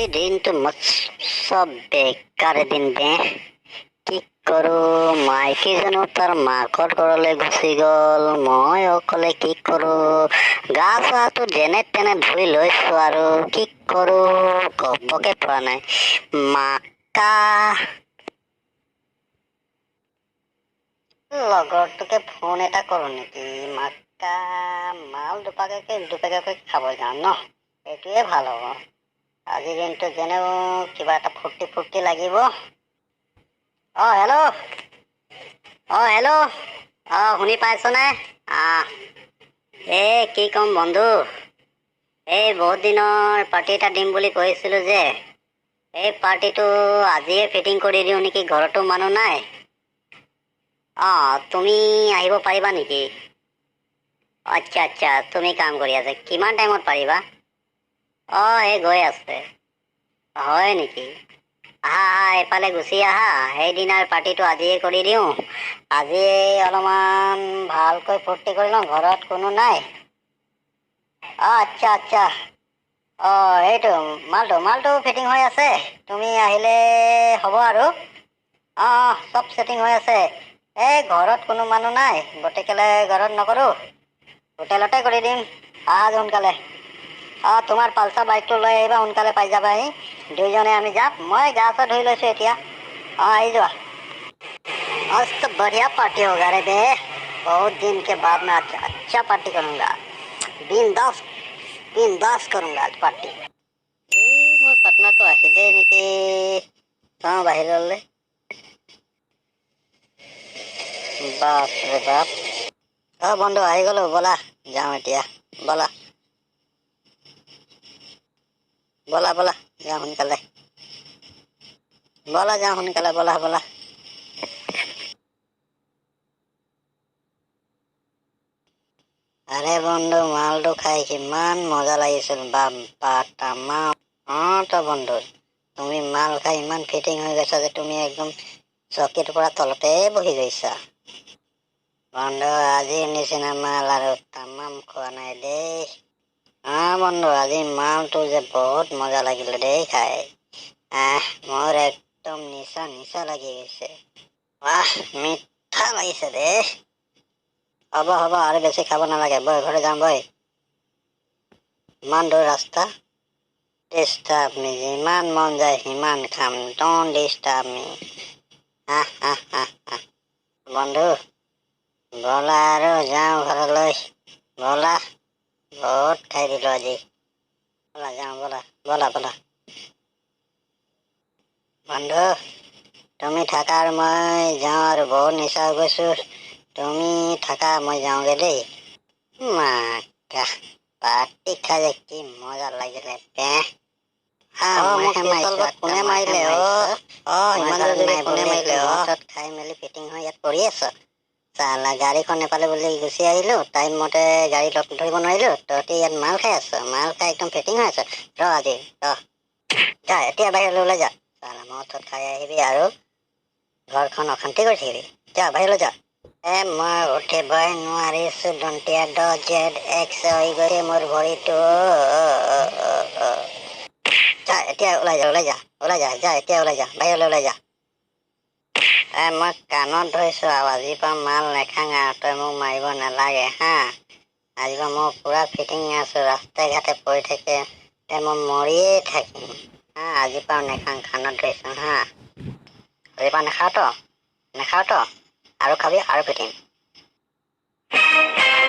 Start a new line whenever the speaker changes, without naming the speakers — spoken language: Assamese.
আজি দিনটো সব বেকাৰ দিন বে কি কৰো মাইকীজনো তাৰ মাকৰ ঘৰলৈ গুচি গ'ল মই অকলে কি কৰো গা চাটো যেনে তেনে ধুই লৈছো আৰু কি কৰো ক'বকে পৰা নাই মাকা লগৰটোকে ফোন এটা কৰো নেকি মাকা মাল দুপাকাকৈ খাব যাওঁ ন এইটোৱে ভাল হ'ব আজি দিনটো যেনেও কিবা এটা ফূৰ্তি লাগিব হেল্ল' হেল্ল' শুনি পাইছনে কি ক'ম বন্ধু বহুত দিনৰ পাৰ্টি এটা দিম বুলি কৈছিলো যে এই পাৰ্টিটো আজিয়ে ফিটিং কৰি দিওঁ নেকি ঘৰতো মানুহ নাই তুমি আহিব পাৰিবা নেকি আচ্ছা তুমি কাম কৰি আছা কিমান টাইমত পাৰিবা গৈ আছে হয় নেকি আহা এফালে গুচি আহা সেইদিনাৰ পাৰ্টিটো আজিয়ে কৰি দিওঁ আজিয়ে অলপমান ভালকৈ ফূৰ্তি কৰি লওঁ ঘৰত কোনো নাই আচ্ছা এইটো মালটো ফিটিং হৈ আছে তুমি আহিলে হ'ব আৰু চব ছেটিং হৈ আছে ঘৰত কোনো মানুহ নাই গতিকেলে ঘৰত নকৰো হোটেলতে কৰি দিম আহা সোনকালে তোমাৰ পালচাৰ বাইকটো লৈ আহিবা সোনকালে পাই যাবাহি দুইজনে আমি যাম মই গা চা ধুই লৈছো এতিয়া আহি যোৱা मस्त बढ़िया पार्टी होगा रे बे बहुत दिन के बाद मैं अच्छा पार्टी करूंगा बिंदास करूंगा आज पार्टी মই পাটনাটো আহিলে নেকি চাওঁ বাহিৰলৈ বাপ ৰে বাপ বন্ধু আহি গলো ব'লা যাওঁ এতিয়া ব'লা যাওঁ সোনকালে ব'লা আৰে বন্ধু মালটো খাই কিমান মজা লাগিছিল তো বন্ধু তুমি মাল খাই ইমান ফিটিং হৈ গৈছা যে তুমি একদম চকীৰ পৰা তলতে বহি গৈছা বন্ধু আজিৰ নিচিনা মাল আৰু তামাম খোৱা নাই দেই বন্ধু আজি মালটো যে বহুত মজা লাগিলে দেই খাই মোৰ একদম নিচা লাগি গৈছে মিঠা লাগিছে দেই হ'ব আৰু বেছি খাব নালাগে বৈ ঘৰলৈ যাম বৈ ইমান দূৰ ৰাস্তা ডিষ্টাৰ্ব মি যিমান মন যায় সিমান খাম ডন্ট ডিষ্টাৰ্ব মি বন্ধু ব'লা আৰু যাওঁ ঘৰলৈ ব'লা বহুত খাই দিলো আজি ব'লা বন্ধু তুমি থাকা আৰু মই যাওঁ আৰু বহুত নিচা হৈ গৈছো তুমি থাকা মই যাওঁগে দেই পাৰ্টি খাই যে কি মজা লাগিলে কোনে মাৰিলে খাই মেলি ফিটিং হৈ ইয়াত পৰি আছ চালা গাড়ীখন নেপালে বুলি গুচি আহিলো টাইম মতে গাড়ী ধৰিব নোৱাৰিলো তহঁতি ইয়াত মাল খাই আছ মাল খাই একদম ফিটিং হৈ আছ আজি যা এতিয়া বাহিৰলৈ ওলাই যা চালা মদ খাই আহিবি আৰু ঘৰখন অশান্তি কৰি থাকিবি যা বাহিৰলৈ যা মই উঠিবই নোৱাৰিছো দন্তীয়া DZ হৈ গৈছে মোৰ ভৰিটো এতিয়া ওলাই যা বাহিৰলৈ ওলাই যা মই কাণত ধৰিছো আৰু আজিৰ পৰা মাল নেখাঙা তই মোক মাৰিব নালাগে আজিৰ পৰা মই পুৰা ফিটিং আছো ৰাস্তাই ঘাটে পৰি থাকে মই মৰিয়ে থাকিম আজিৰ পৰা নেখাং কাণত ধৰিছো আজিৰ পৰা নেখাও তো আৰু খাবি আৰু ফিটিং